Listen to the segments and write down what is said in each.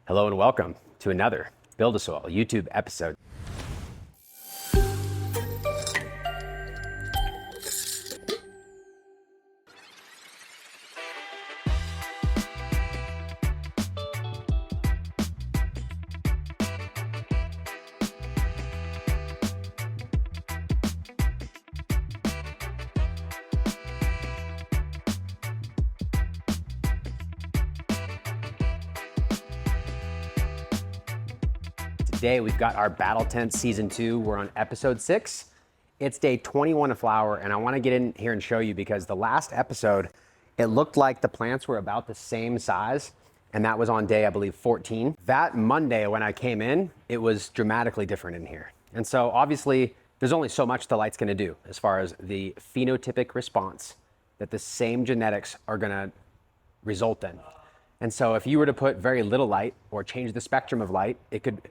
Hello and welcome to another BuildASoil YouTube episode. Today we've got our Battle Tent Season 2. We're on episode 6. It's day 21 of flower, and I want to get in here and show you because the last episode, it looked like the plants were about the same size, and that was on day, I believe, 14. That Monday when I came in, it was dramatically different in here. And so obviously, there's only so much the light's going to do as far as the phenotypic response that the same genetics are going to result in. And so if you were to put very little light or change the spectrum of light, it could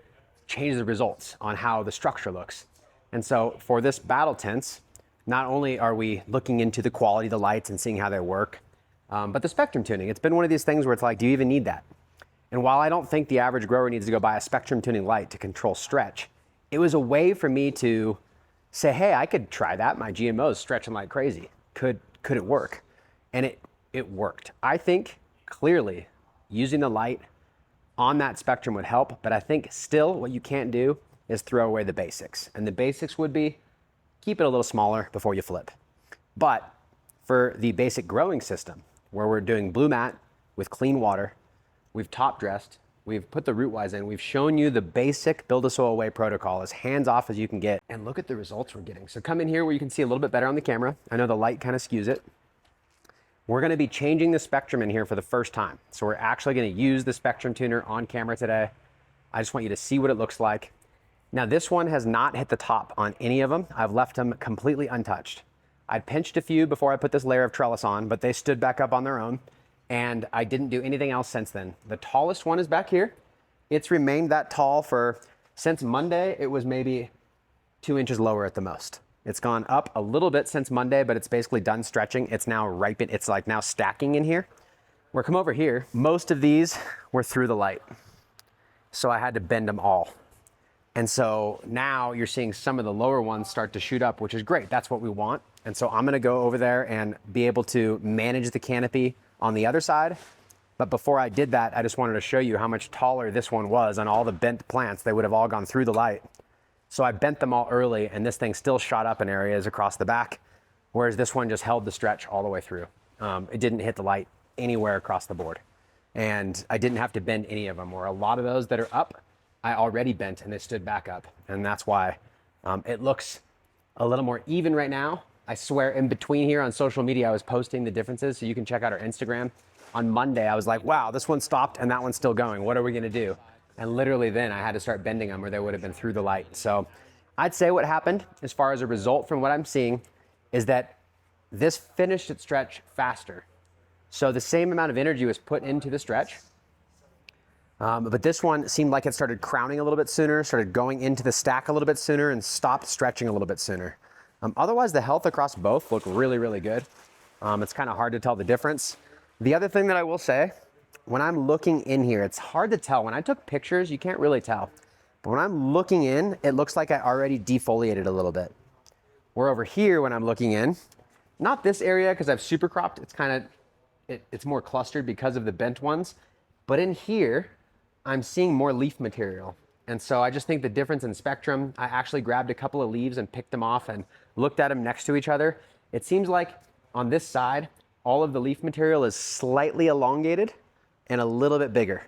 change the results on how the structure looks. And so for this battle tents, not only are we looking into the quality of the lights and seeing how they work, but the spectrum tuning. It's been one of these things where it's like, do you even need that? And while I don't think the average grower needs to go buy a spectrum tuning light to control stretch, it was a way for me to say, hey, I could try that. My GMOs stretching like crazy. Could it work? And it worked. I think clearly using the light on that spectrum would help, but I think still what you can't do is throw away the basics. And the basics would be keep it a little smaller before you flip. But for the basic growing system, where we're doing blue mat with clean water, we've top dressed, we've put the root wise in, we've shown you the basic BuildASoil way protocol as hands off as you can get, and look at the results we're getting. So come in here where you can see a little bit better on the camera. I know the light kind of skews it. We're going to be changing the spectrum in here for the first time. So we're actually going to use the spectrum tuner on camera today. I just want you to see what it looks like. Now this one has not hit the top on any of them. I've left them completely untouched. I pinched a few before I put this layer of trellis on, but they stood back up on their own, and I didn't do anything else since then. The tallest one is back here. It's remained that tall since Monday. It was maybe 2 inches lower at the most. It's gone up a little bit since Monday, but it's basically done stretching. It's now ripened. It's like now stacking in here. We're come over here. Most of these were through the light, so I had to bend them all. And so now you're seeing some of the lower ones start to shoot up, which is great. That's what we want. And so I'm gonna go over there and be able to manage the canopy on the other side. But before I did that, I just wanted to show you how much taller this one was on all the bent plants. They would have all gone through the light. So I bent them all early, and this thing still shot up in areas across the back, whereas this one just held the stretch all the way through. It didn't hit the light anywhere across the board. And I didn't have to bend any of them, where a lot of those that are up, I already bent and they stood back up. And that's why it looks a little more even right now. I swear in between here on social media, I was posting the differences, so you can check out our Instagram. On Monday, I was like, wow, this one stopped and that one's still going. What are we gonna do? And literally then I had to start bending them, or they would have been through the light. So I'd say what happened as far as a result from what I'm seeing is that this finished its stretch faster. So the same amount of energy was put into the stretch, but this one seemed like it started crowning a little bit sooner, started going into the stack a little bit sooner, and stopped stretching a little bit sooner. Otherwise, the health across both look really, really good. It's kind of hard to tell the difference. The other thing that I will say, when I'm looking in here, it's hard to tell. When I took pictures, you can't really tell. But when I'm looking in, it looks like I already defoliated a little bit. Where over here, when I'm looking in, not this area because I've super cropped, it's more clustered because of the bent ones. But in here, I'm seeing more leaf material. And so I just think the difference in spectrum, I actually grabbed a couple of leaves and picked them off and looked at them next to each other. It seems like on this side, all of the leaf material is slightly elongated and a little bit bigger.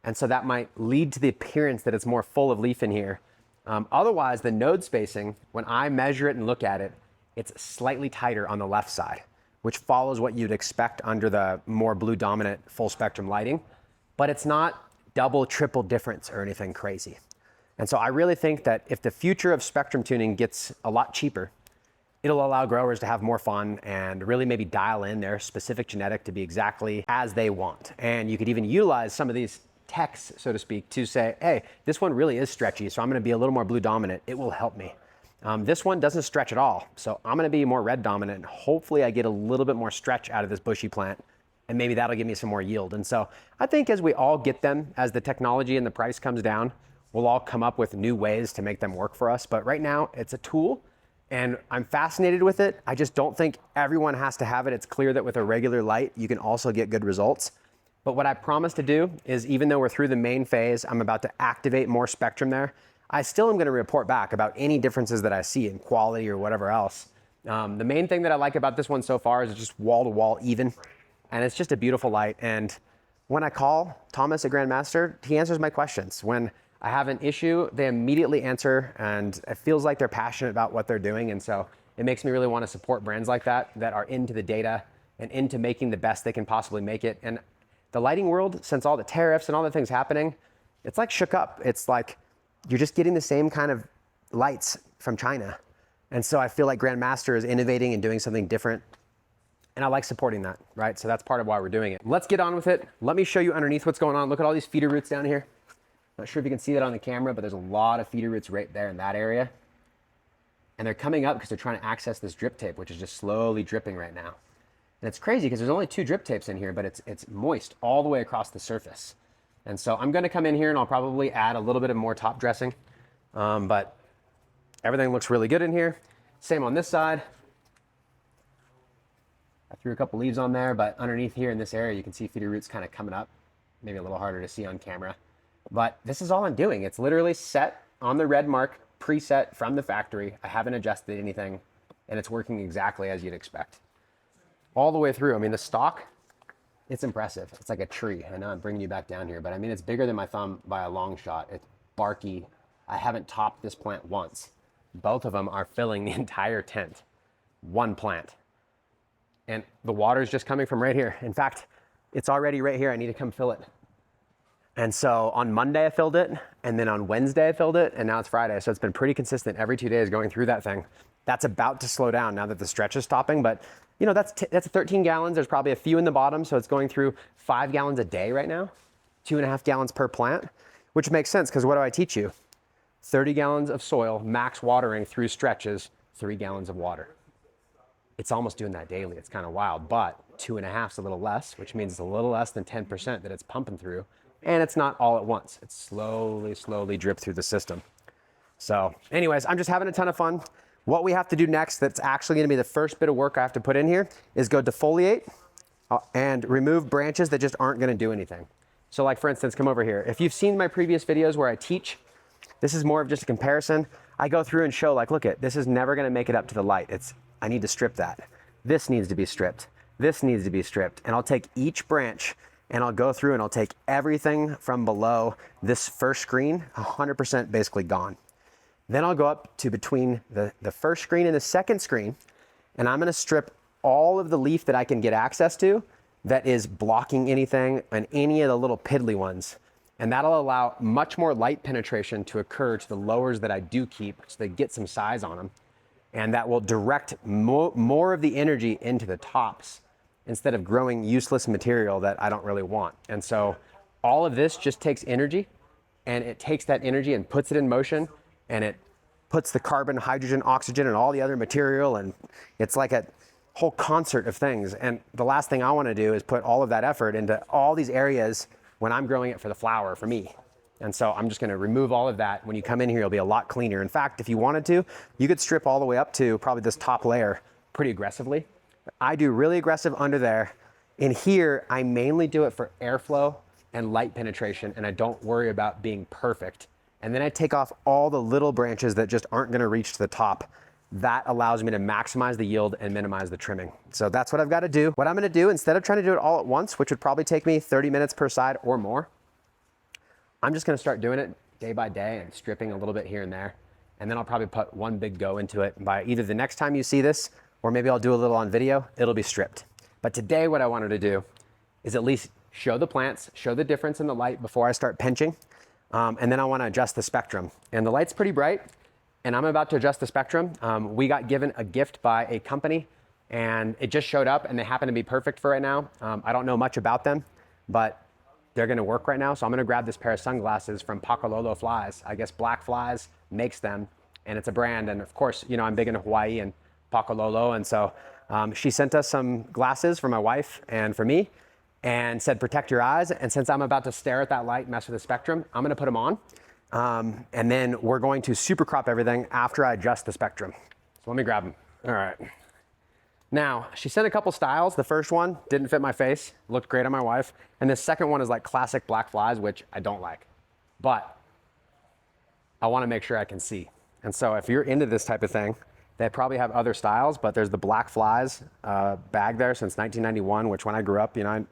And so that might lead to the appearance that it's more full of leaf in here. Otherwise, the node spacing, when I measure it and look at it, it's slightly tighter on the left side, which follows what you'd expect under the more blue dominant full spectrum lighting, but it's not double, triple difference or anything crazy. And so I really think that if the future of spectrum tuning gets a lot cheaper, it'll allow growers to have more fun and really maybe dial in their specific genetic to be exactly as they want. And you could even utilize some of these techs, so to speak, to say, hey, this one really is stretchy, so I'm gonna be a little more blue dominant. It will help me. This one doesn't stretch at all, so I'm gonna be more red dominant, and hopefully I get a little bit more stretch out of this bushy plant and maybe that'll give me some more yield. And so I think as we all get them, as the technology and the price comes down, we'll all come up with new ways to make them work for us. But right now it's a tool and I'm fascinated with it. I just don't think everyone has to have it. It's clear that with a regular light, you can also get good results. But what I promise to do is, even though we're through the main phase, I'm about to activate more spectrum there. I still am gonna report back about any differences that I see in quality or whatever else. The main thing that I like about this one so far is it's just wall to wall even. And it's just a beautiful light. And when I call Thomas at Grandmaster, he answers my questions. When I have an issue, they immediately answer, and it feels like they're passionate about what they're doing. And so it makes me really want to support brands like that are into the data and into making the best they can possibly make it. And the lighting world, since all the tariffs and all the things happening, it's like shook up. It's like you're just getting the same kind of lights from China. And so I feel like Grandmaster is innovating and doing something different. And I like supporting that, right? So that's part of why we're doing it. Let's get on with it. Let me show you underneath what's going on. Look at all these feeder roots down here. Not sure if you can see that on the camera, but there's a lot of feeder roots right there in that area. And they're coming up because they're trying to access this drip tape, which is just slowly dripping right now. And it's crazy because there's only 2 drip tapes in here, but it's moist all the way across the surface. And so I'm gonna come in here and I'll probably add a little bit of more top dressing, but everything looks really good in here. Same on this side. I threw a couple leaves on there, but underneath here in this area, you can see feeder roots kind of coming up. Maybe a little harder to see on camera. But this is all I'm doing. It's literally set on the red mark, preset from the factory. I haven't adjusted anything, and it's working exactly as you'd expect. All the way through. I mean, the stalk, it's impressive. It's like a tree. I know I'm bringing you back down here, but I mean, it's bigger than my thumb by a long shot. It's barky. I haven't topped this plant once. Both of them are filling the entire tent. One plant. And the water's just coming from right here. In fact, it's already right here. I need to come fill it. And so on Monday I filled it, and then on Wednesday I filled it, and now it's Friday. So it's been pretty consistent every 2 days going through that thing. That's about to slow down now that the stretch is stopping, but you know, that's 13 gallons. There's probably a few in the bottom, so it's going through 5 gallons a day right now, 2.5 gallons per plant, which makes sense because what do I teach you? 30 gallons of soil, max watering through stretches, 3 gallons of water. It's almost doing that daily. It's kind of wild, but 2.5 is a little less, which means it's a little less than 10% that it's pumping through. And it's not all at once. It's slowly drip through the system. So anyways, I'm just having a ton of fun. What we have to do next, that's actually gonna be the first bit of work I have to put in here, is go defoliate and remove branches that just aren't gonna do anything. So like for instance, come over here. If you've seen my previous videos where I teach, this is more of just a comparison. I go through and show like, look at, this is never gonna make it up to the light. I need to strip that. This needs to be stripped. This needs to be stripped. And I'll take each branch and I'll go through and I'll take everything from below this first screen, 100% basically gone. Then I'll go up to between the first screen and the second screen, and I'm gonna strip all of the leaf that I can get access to that is blocking anything and any of the little piddly ones. And that'll allow much more light penetration to occur to the lowers that I do keep so they get some size on them. And that will direct more of the energy into the tops instead of growing useless material that I don't really want. And so all of this just takes energy, and it takes that energy and puts it in motion, and it puts the carbon, hydrogen, oxygen, and all the other material, and it's like a whole concert of things. And the last thing I want to do is put all of that effort into all these areas when I'm growing it for the flower, for me. And so I'm just going to remove all of that. When you come in here, it'll be a lot cleaner. In fact, if you wanted to, you could strip all the way up to probably this top layer pretty aggressively. I do really aggressive under there. In here, I mainly do it for airflow and light penetration, and I don't worry about being perfect. And then I take off all the little branches that just aren't gonna reach to the top. That allows me to maximize the yield and minimize the trimming. So that's what I've got to do. What I'm gonna do, instead of trying to do it all at once, which would probably take me 30 minutes per side or more, I'm just gonna start doing it day by day and stripping a little bit here and there. And then I'll probably put one big go into it. By either the next time you see this, or maybe I'll do a little on video, it'll be stripped. But today what I wanted to do is at least show the plants, show the difference in the light before I start pinching. And then I wanna adjust the spectrum. And the light's pretty bright, and I'm about to adjust the spectrum. We got given a gift by a company, and it just showed up, and they happen to be perfect for right now. I don't know much about them, but they're gonna work right now. So I'm gonna grab this pair of sunglasses from Pakalolo Flies. I guess Black Flies makes them, and it's a brand. And of course, you know, I'm big into Hawaii and Pakalolo. And so she sent us some glasses for my wife and for me. and said, protect your eyes. And since I'm about to stare at that light, mess with the spectrum, I'm gonna put them on. And then we're going to super crop everything after I adjust the spectrum. So let me grab them. All right. Now, she sent a couple styles. The first one didn't fit my face, looked great on my wife. And the second one is like classic black flies, which I don't like. But I wanna make sure I can see. And so if you're into this type of thing, they probably have other styles, but there's the black flies bag there since 1991, which when I grew up, you know,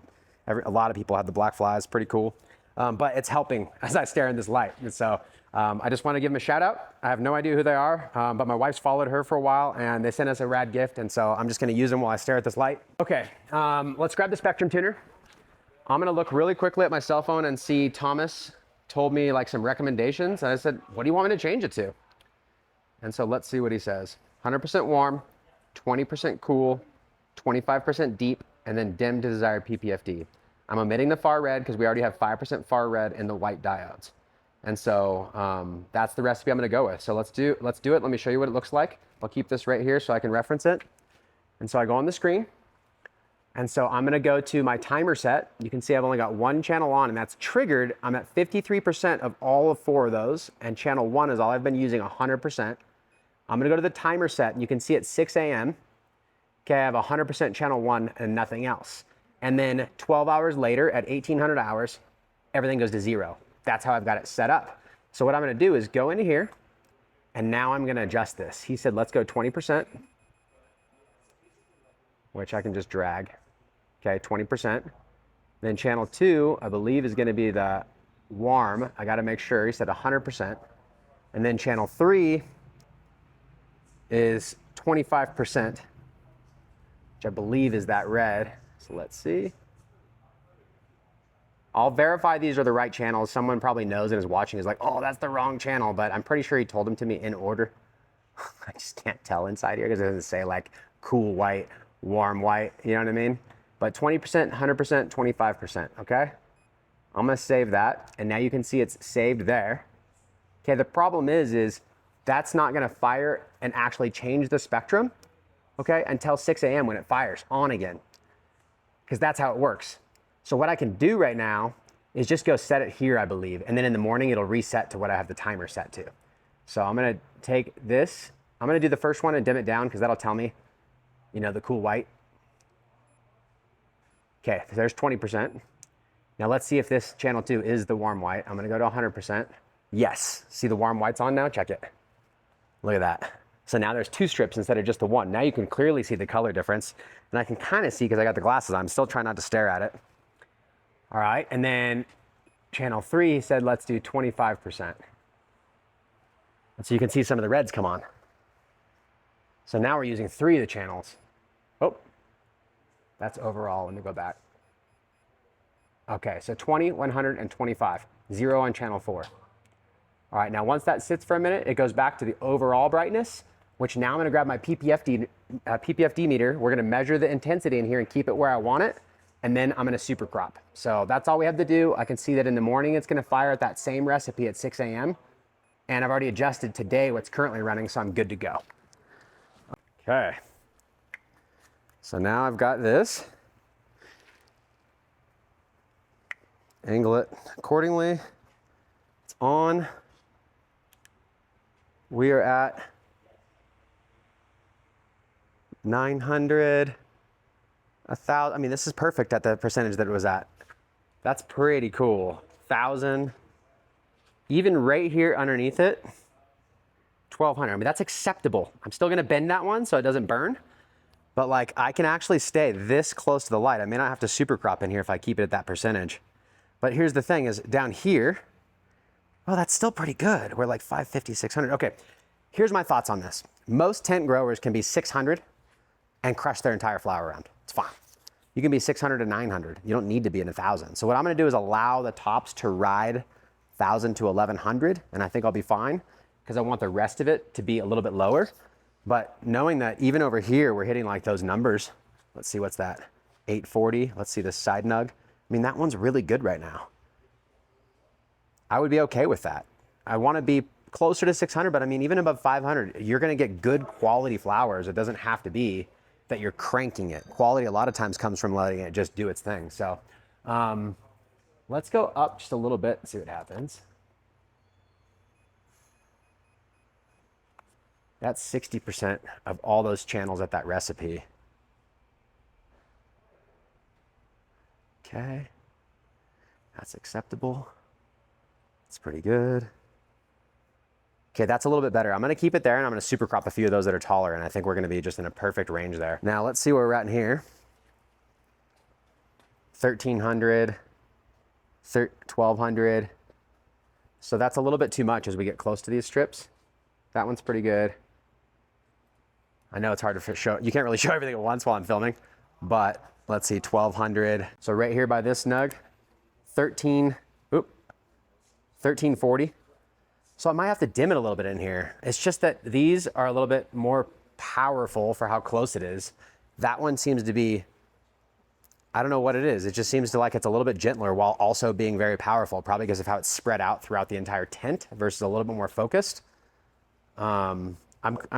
a lot of people had the black flies, pretty cool. But it's helping as I stare in this light. And so I just want to give them a shout out. I have no idea who they are, but my wife's followed her for a while and they sent us a rad gift. And so I'm just going to use them while I stare at this light. Okay, let's grab the spectrum tuner. I'm going to look really quickly at my cell phone and see Thomas told me like some recommendations. And I said, what do you want me to change it to? And so let's see what he says. 100% warm, 20% cool, 25% deep, and then dim to desired PPFD. I'm omitting the far red because we already have 5% far red in the white diodes. And so that's the recipe I'm gonna go with. So let's do it. Let me show you what it looks like. I'll keep this right here so I can reference it. And so I go on the screen. And so I'm gonna go to my timer set. You can see I've only got one channel on and that's triggered. I'm at 53% of all of 4 of those. And channel 1 is all I've been using 100%. I'm gonna go to the timer set and you can see it's 6 a.m. Okay, I have 100% channel 1 and nothing else. And then 12 hours later at 1800 hours, everything goes to 0. That's how I've got it set up. So what I'm gonna do is go into here and now I'm gonna adjust this. He said, let's go 20%, which I can just drag. Okay, 20%. Then channel 2, I believe is gonna be the warm. I gotta make sure, he said 100%. And then channel 3 is 25%, which I believe is that red. So let's see. I'll verify these are the right channels. Someone probably knows and is watching is like, oh, that's the wrong channel, but I'm pretty sure he told them to me in order. I just can't tell inside here because it doesn't say like cool white, warm white, you know what I mean? But 20%, 100%, 25%, okay? I'm gonna save that, and now you can see it's saved there. Okay, the problem is that's not gonna fire and actually change the spectrum, okay, until 6 a.m. when it fires on again, because that's how it works. So what I can do right now is just go set it here, I believe, and then in the morning it'll reset to what I have the timer set to. So I'm gonna take this, I'm gonna do the first one and dim it down because that'll tell me, you know, the cool white. Okay, there's 20%. Now let's see if this channel 2 is the warm white. I'm gonna go to 100%. Yes, see the warm white's on now? Check it. Look at that. So now there's 2 strips instead of just the 1. Now you can clearly see the color difference. And I can kind of see because I got the glasses on. I'm still trying not to stare at it. All right, and then channel 3 said let's do 25%. And so you can see some of the reds come on. So now we're using 3 of the channels. Oh, that's overall. Let me go back. Okay, so 20, 100, and 25. 0 on channel 4. All right, now once that sits for a minute, it goes back to the overall brightness, which now I'm gonna grab my PPFD meter. We're gonna measure the intensity in here and keep it where I want it, and then I'm gonna super crop. So that's all we have to do. I can see that in the morning, it's gonna fire at that same recipe at 6 a.m. And I've already adjusted today what's currently running, so I'm good to go. Okay. So now I've got this. Angle it accordingly. It's on. We are at 900, 1,000. I mean, this is perfect at the percentage that it was at. That's pretty cool. 1,000. Even right here underneath it, 1,200. I mean, that's acceptable. I'm still gonna bend that one so it doesn't burn. But like, I can actually stay this close to the light. I may not have to super crop in here if I keep it at that percentage. But here's the thing is down here, oh, that's still pretty good. We're like 550, 600. Okay, here's my thoughts on this. Most tent growers can be 600 and crush their entire flower round. It's fine. You can be 600 to 900. You don't need to be in 1,000. So what I'm gonna do is allow the tops to ride 1,000 to 1,100, and I think I'll be fine because I want the rest of it to be a little bit lower. But knowing that even over here, we're hitting like those numbers. Let's see, what's that? 840, let's see this side nug. I mean, that one's really good right now. I would be okay with that. I want to be closer to 600, but I mean, even above 500, you're going to get good quality flowers. It doesn't have to be that you're cranking it. Quality a lot of times comes from letting it just do its thing. So Let's go up just a little bit and see what happens. That's 60% of all those channels at that recipe. Okay, that's acceptable. That's pretty good. Okay, that's a little bit better. I'm gonna keep it there and I'm gonna super crop a few of those that are taller, and I think we're gonna be just in a perfect range there. Now let's see where we're at in here. 1,300, 1,200. So that's a little bit too much as we get close to these strips. That one's pretty good. I know it's hard to show, you can't really show everything at once while I'm filming, but let's see, 1,200. So right here by this snug, 1340. So I might have to dim it a little bit in here. It's just that these are a little bit more powerful for how close it is. That one seems to be, I don't know what it is. It just seems to like it's a little bit gentler while also being very powerful, probably because of how it's spread out throughout the entire tent versus a little bit more focused. I'm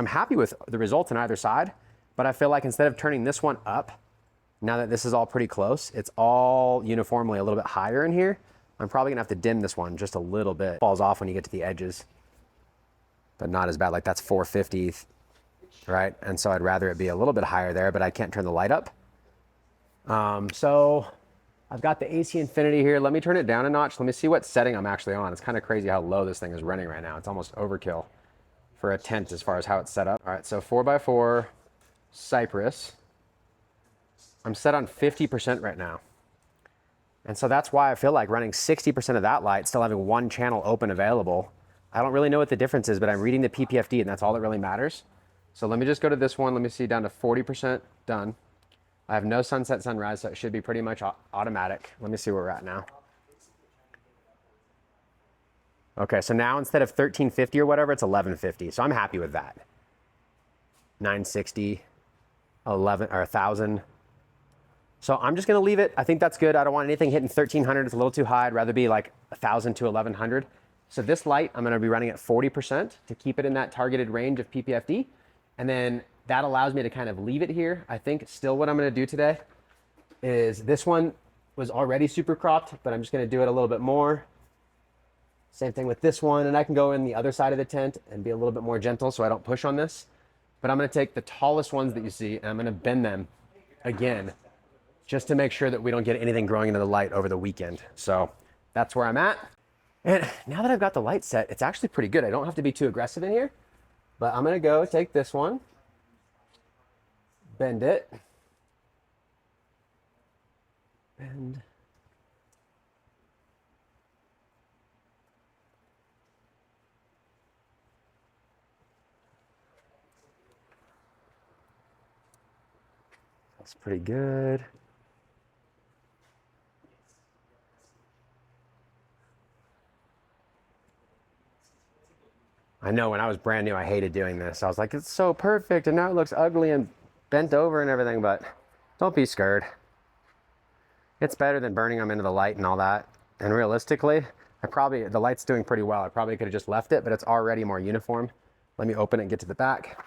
happy with the results on either side, but I feel like instead of turning this one up, now that this is all pretty close, it's all uniformly a little bit higher in here. I'm probably gonna have to dim this one just a little bit. It falls off when you get to the edges, but not as bad. Like that's 450, right? And so I'd rather it be a little bit higher there, but I can't turn the light up. So I've got the AC Infinity here. Let me turn it down a notch. Let me see what setting I'm actually on. It's kind of crazy how low this thing is running right now. It's almost overkill for a tent as far as how it's set up. All right, so 4x4 cypress. I'm set on 50% right now. And so that's why I feel like running 60% of that light, still having one channel open available. I don't really know what the difference is, but I'm reading the PPFD and that's all that really matters. So let me just go to this one. Let me see, down to 40% done. I have no sunset, sunrise, so it should be pretty much automatic. Let me see where we're at now. Okay, so now instead of 1350 or whatever, it's 1150. So I'm happy with that. 960, 11 or 1000. So I'm just gonna leave it. I think that's good. I don't want anything hitting 1300. It's a little too high. I'd rather be like 1000 to 1100. So this light, I'm gonna be running at 40% to keep it in that targeted range of PPFD. And then that allows me to kind of leave it here. I think still what I'm gonna do today is this one was already super cropped, but I'm just gonna do it a little bit more. Same thing with this one. And I can go in the other side of the tent and be a little bit more gentle so I don't push on this. But I'm gonna take the tallest ones that you see and I'm gonna bend them again, just to make sure that we don't get anything growing into the light over the weekend. So that's where I'm at. And now that I've got the light set, it's actually pretty good. I don't have to be too aggressive in here, but I'm gonna go take this one, bend it, bend. That's pretty good. I know when I was brand new, I hated doing this. I was like, it's so perfect, and now it looks ugly and bent over and everything, but don't be scared. It's better than burning them into the light and all that. And realistically, the light's doing pretty well. I probably could have just left it, but it's already more uniform. Let me open it and get to the back.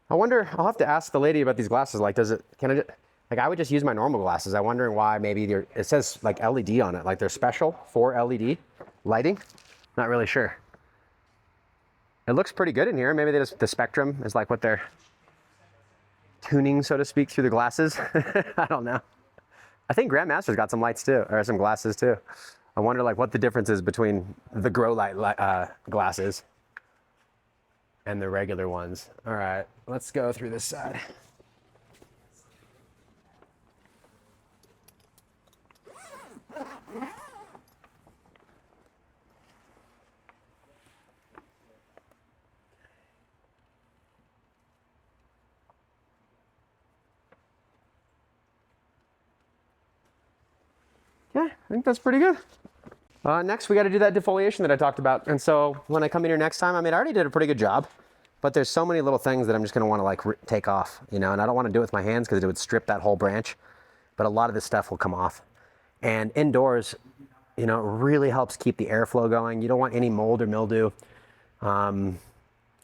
I wonder, I'll have to ask the lady about these glasses. Like, I would just use my normal glasses. I'm wondering why maybe it says like LED on it, like they're special for LED lighting. Not really sure. It looks pretty good in here. Maybe the spectrum is like what they're tuning, so to speak, through the glasses. I don't know. I think Grandmaster's got some lights too, or some glasses too. I wonder like what the difference is between the grow light glasses and the regular ones. All right, let's go through this side. Yeah, I think that's pretty good. Next, we got to do that defoliation that I talked about. And so when I come in here next time, I mean, I already did a pretty good job, but there's so many little things that I'm just going to want to like take off, you know, and I don't want to do it with my hands because it would strip that whole branch, but a lot of this stuff will come off. And indoors, you know, it really helps keep the airflow going. You don't want any mold or mildew.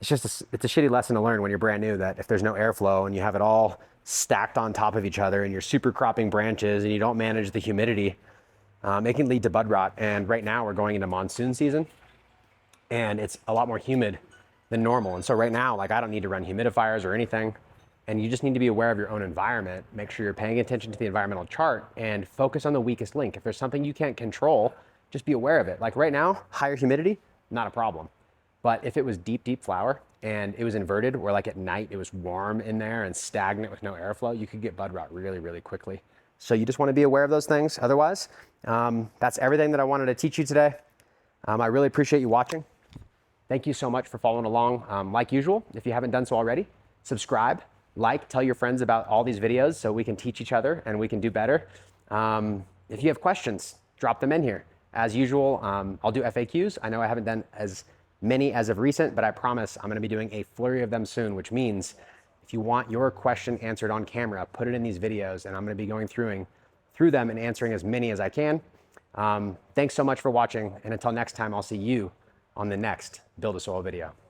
it's a shitty lesson to learn when you're brand new, that if there's no airflow and you have it all stacked on top of each other and you're super cropping branches and you don't manage the humidity, it can lead to bud rot. And right now we're going into monsoon season and it's a lot more humid than normal. And so right now, like, I don't need to run humidifiers or anything. And you just need to be aware of your own environment. Make sure you're paying attention to the environmental chart and focus on the weakest link. If there's something you can't control, just be aware of it. Like right now, higher humidity, not a problem. But if it was deep, deep flower and it was inverted, where like at night it was warm in there and stagnant with no airflow, you could get bud rot really, really quickly. So you just want to be aware of those things. Otherwise, that's everything that I wanted to teach you today. I really appreciate you watching. Thank you so much for following along. Like usual, if you haven't done so already, subscribe, like, tell your friends about all these videos so we can teach each other and we can do better. If you have questions, drop them in here. As usual, I'll do FAQs. I know I haven't done as many as of recent, but I promise I'm going to be doing a flurry of them soon, which means if you want your question answered on camera, put it in these videos and I'm going to be going through them and answering as many as I can. Thanks so much for watching, and until next time, I'll see you on the next BuildASoil video.